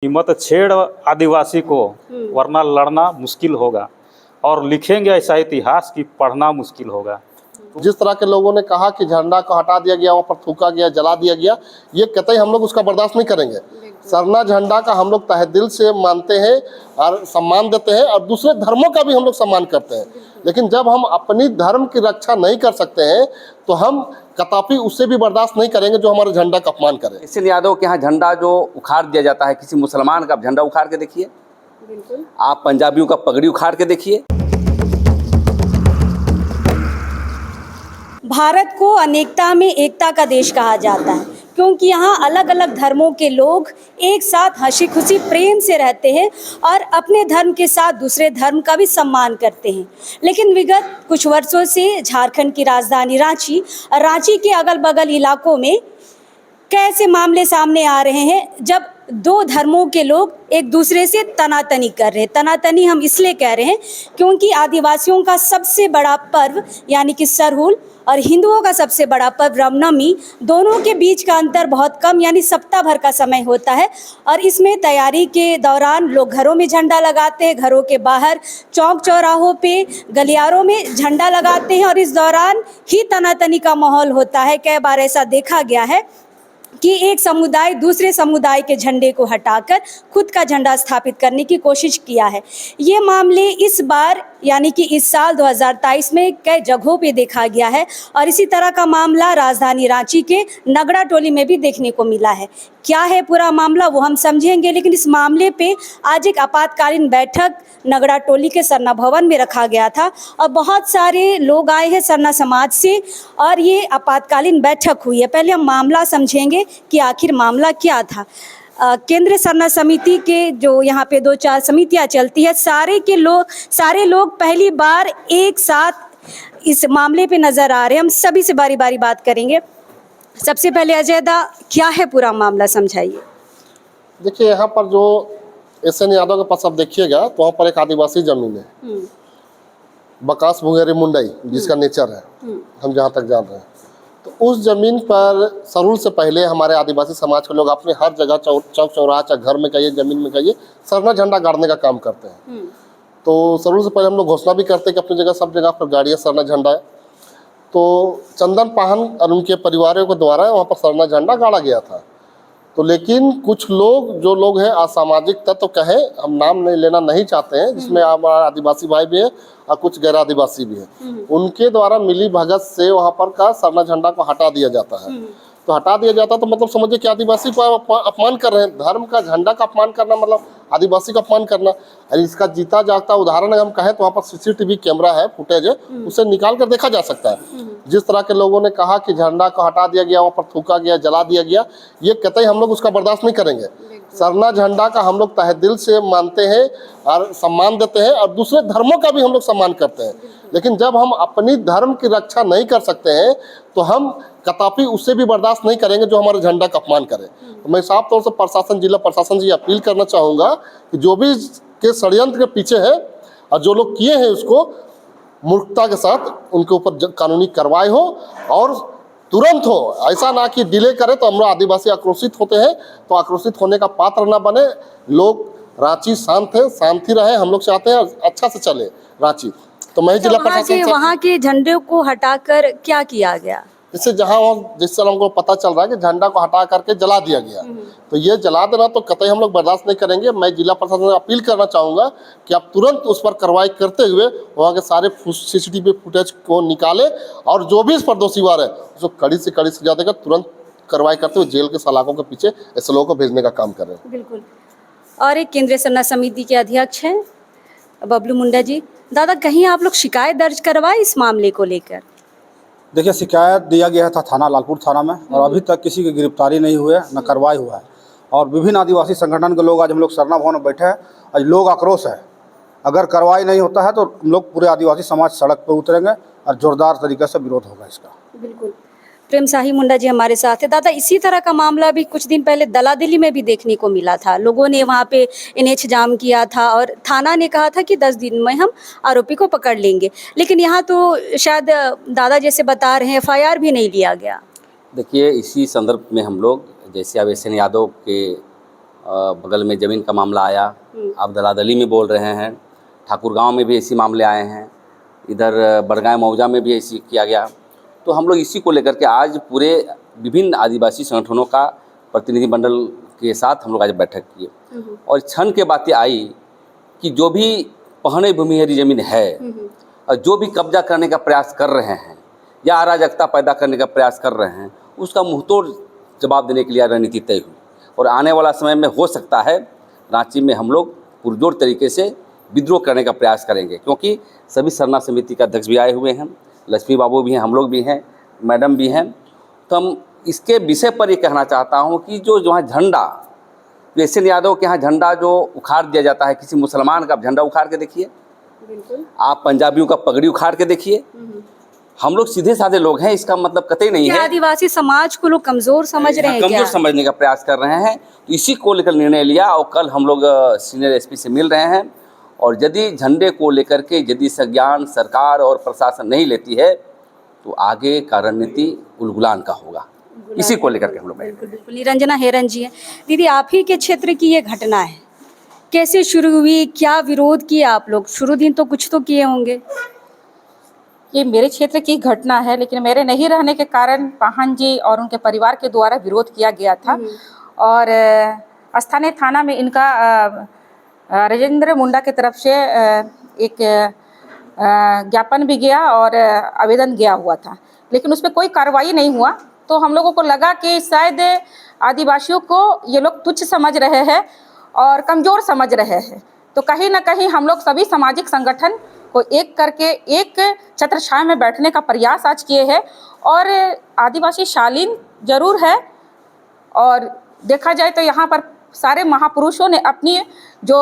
हिम्मत छेड़ आदिवासी को, वरना लड़ना मुश्किल होगा। और लिखेंगे ऐसा इतिहास कि पढ़ना मुश्किल होगा। जिस तरह के लोगों ने कहा कि झंडा को हटा दिया गया, वहाँ पर थूका गया, जला दिया गया, ये कतई हम लोग उसका बर्दाश्त नहीं करेंगे। सरना झंडा का हम लोग तहे दिल से मानते हैं और सम्मान देते हैं, और दूसरे धर्मों का भी हम लोग सम्मान करते हैं। लेकिन जब हम अपनी धर्म की रक्षा नहीं कर सकते हैं तो हम कदापि उससे भी बर्दाश्त नहीं करेंगे जो हमारे झंडा का अपमान करे। इसलिए यादव के यहाँ झंडा जो उखाड़ दिया जाता है, किसी मुसलमान का झंडा उखाड़ के देखिए, आप पंजाबियों का पगड़ी उखाड़ के देखिए। भारत को अनेकता में एकता का देश कहा जाता है, क्योंकि यहाँ अलग अलग धर्मों के लोग एक साथ हंसी खुशी प्रेम से रहते हैं और अपने धर्म के साथ दूसरे धर्म का भी सम्मान करते हैं। लेकिन विगत कुछ वर्षों से झारखंड की राजधानी रांची और रांची के अगल बगल इलाकों में कैसे मामले सामने आ रहे हैं जब दो धर्मों के लोग एक दूसरे से तनातनी कर रहे हैं। तनातनी हम इसलिए कह रहे हैं क्योंकि आदिवासियों का सबसे बड़ा पर्व यानी कि सरहुल और हिंदुओं का सबसे बड़ा पर्व रामनवमी, दोनों के बीच का अंतर बहुत कम यानी सप्ताह भर का समय होता है। और इसमें तैयारी के दौरान लोग घरों में झंडा लगाते हैं, घरों के बाहर चौक चौराहों पे गलियारों में झंडा लगाते हैं और इस दौरान ही तनातनी का माहौल होता है। कई बार ऐसा देखा गया है कि एक समुदाय दूसरे समुदाय के झंडे को हटाकर खुद का झंडा स्थापित करने की कोशिश किया है। ये मामले इस बार यानी कि इस साल 2023 में कई जगहों पे देखा गया है और इसी तरह का मामला राजधानी रांची के नगड़ा टोली में भी देखने को मिला है। क्या है पूरा मामला वो हम समझेंगे, लेकिन इस मामले पे आज एक आपातकालीन बैठक नगड़ा टोली के सरना भवन में रखा गया था और बहुत सारे लोग आए हैं सरना समाज से और ये आपातकालीन बैठक हुई है। पहले हम मामला समझेंगे कि आखिर मामला क्या था। केंद्रीय सरना समिति के जो यहाँ पे 2-4 समितियाँ चलती है, सारे लोग पहली बार एक साथ इस मामले पे नज़र आ रहे हैं। हम सभी से बारी बारी बात करेंगे। सबसे पहले अजय दा, क्या है पूरा मामला, समझाइए। देखिए, यहाँ पर जो एसएन यादव के पास आप देखिएगा तो वहाँ पर एक आदिवासी जमीन है, बकास भुंगेरी मुंडई जिसका नेचर है, हम जहाँ तक जान रहे हैं। तो उस जमीन पर सरहुल से पहले हमारे आदिवासी समाज के लोग अपने हर जगह चौक चौराहा चाहे घर में कहिए जमीन में कहिए सरना झंडा गाड़ने का काम करते हैं। तो सरहुल से पहले हम लोग घोषणा भी करते हैं कि अपनी जगह सब जगह पर गाड़ियाँ सरना झंडा है। तो चंदन पाहन और उनके परिवारों के द्वारा वहाँ पर सरना झंडा गाड़ा गया था। तो लेकिन कुछ लोग जो लोग हैं असामाजिक तत्व कहे, हम नाम नहीं लेना नहीं चाहते हैं, जिसमें हमारा आदिवासी भाई भी है और कुछ गैर आदिवासी भी है, उनके द्वारा मिली भगत से वहाँ पर का सरना झंडा को हटा दिया जाता है। तो हटा दिया जाता तो मतलब समझिए कि आदिवासी को अपमान कर रहे हैं। धर्म का झंडा का अपमान करना मतलब आदिवासी का अपमान करना। और इसका जीता जागता उदाहरण हम कहें तो वहाँ पर सीसीटीवी कैमरा है, फुटेज है, उसे निकाल कर देखा जा सकता है। जिस तरह के लोगों ने कहा कि झंडा को हटा दिया गया, वहाँ पर थूका गया, जला दिया गया, ये कतई हम लोग उसका बर्दाश्त नहीं करेंगे। सरना झंडा का हम लोग तहे दिल से मानते हैं और सम्मान देते हैं, और दूसरे धर्मों का भी हम लोग सम्मान करते हैं। लेकिन जब हम अपनी धर्म की रक्षा नहीं कर सकते हैं तो हम कदापि उससे भी बर्दाश्त नहीं करेंगे जो हमारे झंडा का अपमान करे। तो मैं साफ तौर से प्रशासन, जिला प्रशासन से अपील करना चाहूँगा कि जो भी के षड्यंत्र के पीछे है और जो लोग किए हैं उसको मूर्खता के साथ उनके ऊपर कानूनी कार्रवाई हो और तुरंत हो। ऐसा ना कि डिले करे तो हम लोग आदिवासी आक्रोशित होते हैं, तो आक्रोशित होने का पात्र ना बने। लोग रांची शांत है, शांति रहे, हम लोग चाहते हैं अच्छा से चले रांची। तो मैं जिला प्रशासन वहाँ के झंडे को हटाकर क्या किया गया, इससे जिस तरह हमको पता चल रहा है कि झंडा को हटा करके जला दिया गया, तो ये जला देना तो कतई हम लोग बर्दाश्त नहीं करेंगे। मैं जिला प्रशासन से अपील करना चाहूँगा कि आप तुरंत उस पर कार्रवाई करते हुए वहाँ के सारे सीसीटीवी फुटेज को निकाले और जो भी इस पर दोषीवार है उसको कड़ी से कड़ी सजा देकर तुरंत कार्रवाई करते हुए जेल के सलाखों के पीछे ऐसे लोगों को भेजने का काम करें। बिल्कुल। और एक केंद्रीय सरना समिति के अध्यक्ष हैं बबलू मुंडा जी। दादा, कहीं आप लोग शिकायत दर्ज करवाए इस मामले को लेकर? देखिए, शिकायत दिया गया था थाना लालपुर थाना में और अभी तक किसी की गिरफ्तारी नहीं हुई है, न कार्रवाई हुआ है। और विभिन्न आदिवासी संगठन के लोग आज हम लोग सरना भवन में बैठे हैं। आज लोग आक्रोश है, अगर कार्रवाई नहीं होता है तो हम लोग पूरे आदिवासी समाज सड़क पर उतरेंगे और जोरदार तरीके से विरोध होगा इसका। बिल्कुल। प्रेम शाही मुंडा जी हमारे साथ है। दादा, इसी तरह का मामला भी कुछ दिन पहले दलादिली में भी देखने को मिला था। लोगों ने वहाँ पे NH जाम किया था और थाना ने कहा था कि 10 दिन में हम आरोपी को पकड़ लेंगे, लेकिन यहाँ तो शायद दादा जैसे बता रहे हैं FIR भी नहीं लिया गया। देखिए, इसी संदर्भ में हम लोग, जैसे अब एसएन यादव के बगल में ज़मीन का मामला आया, आप दलादली में बोल रहे हैं, ठाकुर गांव में भी ऐसे मामले आए हैं, इधर बड़गांव मौजा में भी ऐसी किया गया। तो हम लोग इसी को लेकर के आज पूरे विभिन्न आदिवासी संगठनों का प्रतिनिधिमंडल के साथ हम लोग आज बैठक किए और क्षण के बातें आई कि जो भी पहने भूमिहरी ज़मीन है और जो भी कब्जा करने का प्रयास कर रहे हैं या अराजकता पैदा करने का प्रयास कर रहे हैं, उसका मुंहतोड़ जवाब देने के लिए रणनीति तय हुई। और आने वाला समय में हो सकता है रांची में हम लोग पुरजोर तरीके से विद्रोह करने का प्रयास करेंगे, क्योंकि सभी सरना समिति का अध्यक्ष भी आए हुए हैं, लक्ष्मी बाबू भी हैं, हम लोग भी हैं, मैडम भी हैं। तो हम इसके विषय पर ये कहना चाहता हूँ कि जो जहाँ झंडा, एस.एन. यादव के यहाँ झंडा जो उखाड़ दिया जाता है, किसी मुसलमान का झंडा उखाड़ के देखिए, आप पंजाबियों का पगड़ी उखाड़ के देखिए। हम लोग सीधे साधे लोग हैं, इसका मतलब कतई नहीं है आदिवासी समाज को लोग कमजोर समझ रहे हैं, कमजोर समझने का प्रयास कर रहे हैं। तो इसी को लेकर निर्णय लिया और कल हम लोग सीनियर एसपी से मिल रहे हैं और यदि झंडे को लेकर के यदि संज्ञान सरकार और प्रशासन नहीं लेती है तो आगे का रणनीति उलगुलान का होगा। इसी को लेकर के हम लोग बिल्कुल। निरंजना हेरन जी हैं। दीदी, आप ही के क्षेत्र की ये घटना है, कैसे शुरू हुई, क्या विरोध किया आप लोग? शुरू दिन तो कुछ तो किए होंगे। ये मेरे क्षेत्र की घटना है, लेकिन मेरे नहीं रहने के कारण पाहन जी और उनके परिवार के द्वारा विरोध किया गया था और स्थानीय थाना में इनका राजेंद्र मुंडा की तरफ से एक ज्ञापन भी गया और आवेदन गया हुआ था, लेकिन उस पर कोई कार्रवाई नहीं हुआ। तो हम लोगों को लगा कि शायद आदिवासियों को ये लोग तुच्छ समझ रहे हैं और कमज़ोर समझ रहे हैं। तो कहीं ना कहीं हम लोग सभी सामाजिक संगठन को एक करके एक छत्रछाया में बैठने का प्रयास आज किए हैं। और आदिवासी शालीन जरूर है और देखा जाए तो यहाँ पर सारे महापुरुषों ने अपनी जो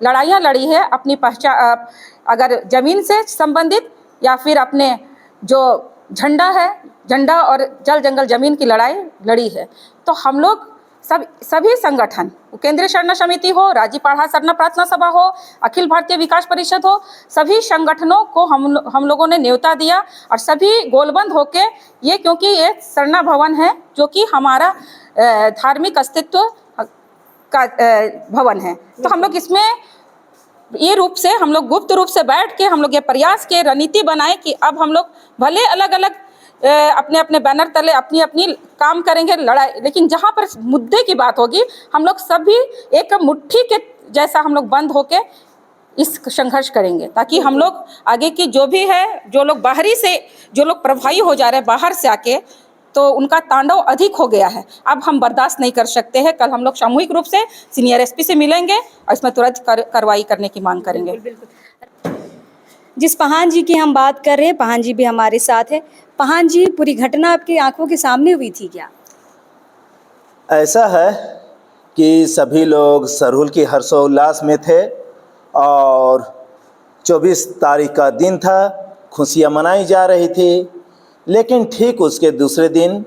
लड़ाइयाँ लड़ी है, अपनी पहचान, अगर ज़मीन से संबंधित या फिर अपने जो झंडा और जल जंगल ज़मीन की लड़ाई लड़ी है। तो हम लोग सभी संगठन, केंद्रीय सरना समिति हो, राज्य पाढ़ा सरना प्रार्थना सभा हो, अखिल भारतीय विकास परिषद हो, सभी संगठनों को हम लोगों ने न्योता दिया और सभी गोलबंद होके ये, क्योंकि ये सरना भवन है जो कि हमारा धार्मिक अस्तित्व का भवन है। तो हम लोग इसमें ये रूप से हम लोग गुप्त रूप से बैठ के हम लोग ये प्रयास के रणनीति बनाए कि अब हम लोग भले अलग अलग अपने अपने बैनर तले अपनी अपनी काम करेंगे लड़ाई, लेकिन जहाँ पर मुद्दे की बात होगी हम लोग सभी एक मुट्ठी के जैसा हम लोग बंद होके इस संघर्ष करेंगे, ताकि हम लोग आगे की जो भी है, जो लोग बाहरी से जो लोग प्रभावी हो जा रहे हैं बाहर से आके, तो उनका तांडव अधिक हो गया है, अब हम बर्दाश्त नहीं कर सकते हैं। कल हम लोग सामूहिक रूप से सीनियर एसपी से मिलेंगे और इसमें तुरंत कार्रवाई करने की मांग करेंगे। जिस पहान जी की हम बात कर रहे हैं, पहान जी भी हमारे साथ है। पहान जी, पूरी घटना आपकी आंखों के सामने हुई थी क्या? ऐसा है कि सभी लोग सरहुल की हर्षोल्लास में थे और 24 तारीख का दिन था, खुशियाँ मनाई जा रही थी। लेकिन ठीक उसके दूसरे दिन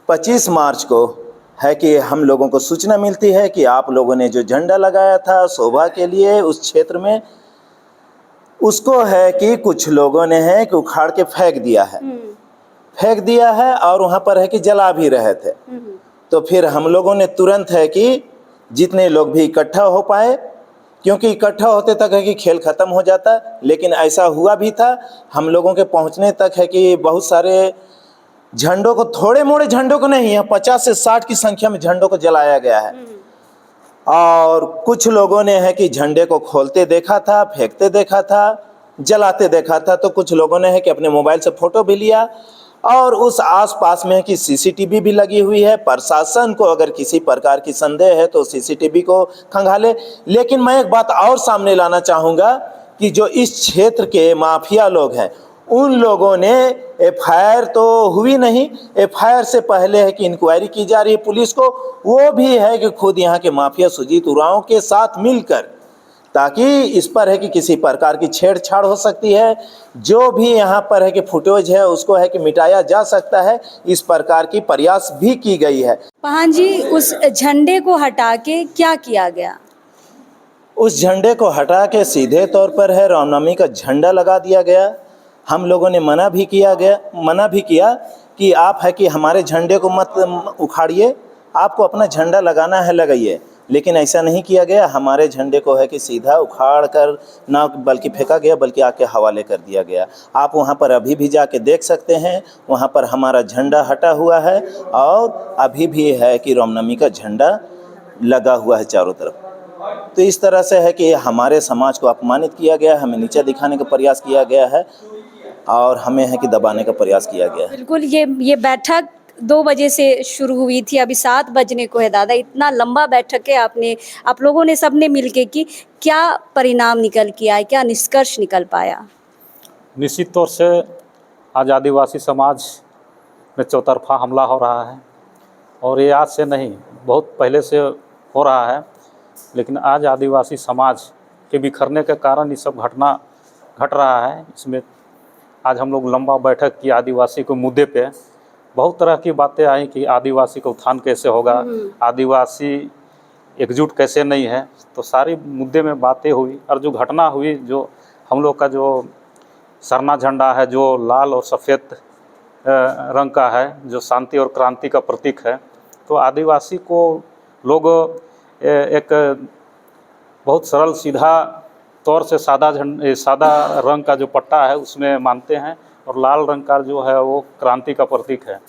25 मार्च को है कि हम लोगों को सूचना मिलती है कि आप लोगों ने जो झंडा लगाया था शोभा के लिए उस क्षेत्र में, उसको है कि कुछ लोगों ने है कि उखाड़ के फेंक दिया है और वहाँ पर है कि जला भी रहे थे। तो फिर हम लोगों ने तुरंत है कि जितने लोग भी इकट्ठा हो पाए, क्योंकि इकट्ठा होते तक है कि खेल ख़त्म हो जाता, लेकिन ऐसा हुआ भी था। हम लोगों के पहुँचने तक है कि बहुत सारे झंडों को, थोड़े मोड़े झंडों को नहीं, 50 से 60 की संख्या में झंडों को जलाया गया है। और कुछ लोगों ने है कि झंडे को खोलते देखा था, फेंकते देखा था, जलाते देखा था। तो कुछ लोगों ने है कि अपने मोबाइल से फ़ोटो भी लिया और उस आसपास में है कि सीसीटीवी भी लगी हुई है। प्रशासन को अगर किसी प्रकार की संदेह है तो सीसीटीवी को खंगाले। लेकिन मैं एक बात और सामने लाना चाहूँगा कि जो इस क्षेत्र के माफिया लोग हैं, उन लोगों ने एफआईआर तो हुई नहीं, एफआईआर से पहले है कि इंक्वायरी की जा रही है पुलिस को, वो भी है कि खुद यहाँ के माफिया सुजीत उरांव के साथ मिलकर, ताकि इस पर है कि किसी प्रकार की छेड़छाड़ हो सकती है, जो भी यहाँ पर है कि फुटेज है उसको है कि मिटाया जा सकता है, इस प्रकार की प्रयास भी की गई है। पहान जी, उस झंडे को हटा के क्या किया गया? उस झंडे को हटा के सीधे तौर पर है रामनवमी का झंडा लगा दिया गया। हम लोगों ने मना भी किया कि आप है कि हमारे झंडे को मत उखाड़िए, आपको अपना झंडा लगाना है लगाइए, लेकिन ऐसा नहीं किया गया। हमारे झंडे को है कि सीधा उखाड़ कर ना बल्कि फेंका गया, बल्कि आके हवाले कर दिया गया। आप वहाँ पर अभी भी जाके देख सकते हैं, वहाँ पर हमारा झंडा हटा हुआ है और अभी भी है कि रामनवमी का झंडा लगा हुआ है चारों तरफ। तो इस तरह से है कि हमारे समाज को अपमानित किया गया, हमें नीचा दिखाने का प्रयास किया गया है और हमें है कि दबाने का प्रयास किया गया है। बिल्कुल, ये बैठक 2 बजे से शुरू हुई थी, अभी 7 बजने को है। दादा, इतना लंबा बैठक है, आप लोगों ने सबने मिलके की, क्या परिणाम निकल के आए, क्या निष्कर्ष निकल पाया? निश्चित तौर से आज आदिवासी समाज में चौतरफा हमला हो रहा है और ये आज से नहीं, बहुत पहले से हो रहा है। लेकिन आज आदिवासी समाज के बिखरने के कारण ये सब घटना घट रहा है। इसमें आज हम लोग लंबा बैठक की आदिवासी के मुद्दे पे, बहुत तरह की बातें आई कि आदिवासी का उत्थान कैसे होगा, आदिवासी एकजुट कैसे नहीं है, तो सारी मुद्दे में बातें हुई। और जो घटना हुई, जो हम लोग का जो सरना झंडा है, जो लाल और सफ़ेद रंग का है, जो शांति और क्रांति का प्रतीक है, तो आदिवासी को लोग एक बहुत सरल सीधा तौर से सादा रंग का जो पट्टा है उसमें मानते हैं और लाल रंग का जो है वो क्रांति का प्रतीक है।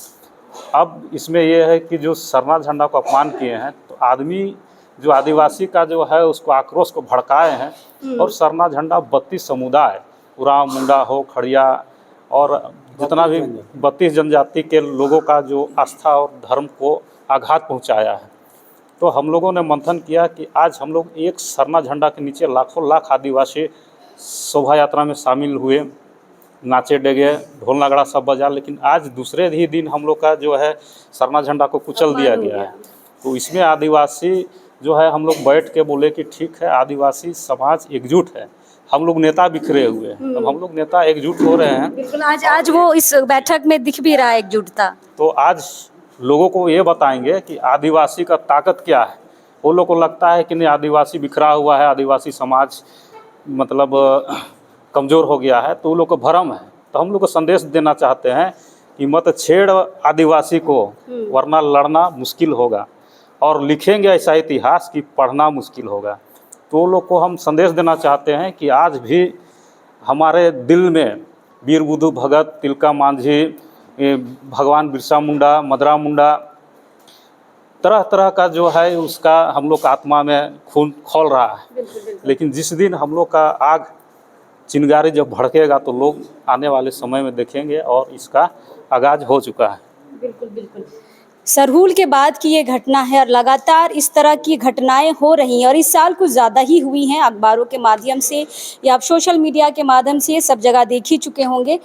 अब इसमें यह है कि जो सरना झंडा को अपमान किए हैं, तो आदमी जो आदिवासी का जो है उसको आक्रोश को भड़काए हैं और सरना झंडा 32 समुदाय, उरांव, मुंडा हो, खड़िया और जितना भी 32 जनजाति के लोगों का जो आस्था और धर्म को आघात पहुंचाया है। तो हम लोगों ने मंथन किया कि आज हम लोग एक सरना झंडा के नीचे लाखों लाख आदिवासी शोभा यात्रा में शामिल हुए, नाचे डेगे, ढोल नगाड़ा सब बजा, लेकिन आज दूसरे ही दिन हम लोग का जो है सरना झंडा को कुचल दिया गया है। तो इसमें आदिवासी जो है, हम लोग बैठ के बोले कि ठीक है, आदिवासी समाज एकजुट है, हम लोग नेता बिखरे हुए हैं, अब हम लोग नेता एकजुट हो रहे हैं। बिल्कुल, आज वो इस बैठक में दिख भी रहा है एकजुटता। तो आज लोगों को ये बताएंगे कि आदिवासी का ताकत क्या है। वो लोग को लगता है कि नहीं, आदिवासी बिखरा हुआ है, आदिवासी समाज मतलब कमज़ोर हो गया है, तो वो लोग को भ्रम है। तो हम लोग को संदेश देना चाहते हैं कि मत छेड़ आदिवासी को, वरना लड़ना मुश्किल होगा और लिखेंगे ऐसा इतिहास कि पढ़ना मुश्किल होगा। तो वो लोग को हम संदेश देना चाहते हैं कि आज भी हमारे दिल में वीर बुद्धू भगत, तिलका मांझी, भगवान बिरसा मुंडा, मदरा मुंडा, तरह तरह का जो है उसका हम लोग का आत्मा में खून खौल रहा है। लेकिन जिस दिन हम लोग का आग चिंगारी जब भड़केगा तो लोग आने वाले समय में देखेंगे और इसका आगाज हो चुका है। बिल्कुल बिल्कुल, सरहूल के बाद की ये घटना है और लगातार इस तरह की घटनाएं हो रही हैं और इस साल कुछ ज़्यादा ही हुई हैं। अखबारों के माध्यम से या आप सोशल मीडिया के माध्यम से सब जगह देख ही चुके होंगे।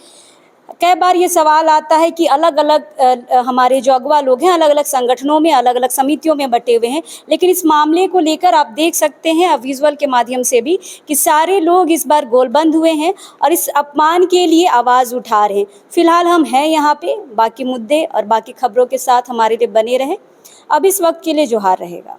कई बार ये सवाल आता है कि अलग अलग हमारे जो अगवा लोग हैं अलग अलग संगठनों में, अलग अलग समितियों में बटे हुए हैं, लेकिन इस मामले को लेकर आप देख सकते हैं अब विजुअल के माध्यम से भी कि सारे लोग इस बार गोलबंद हुए हैं और इस अपमान के लिए आवाज़ उठा रहे हैं। फिलहाल हम हैं यहाँ पे, बाकी मुद्दे और बाकी खबरों के साथ हमारे लिए बने रहें। अब इस वक्त के लिए जोहार रहेगा।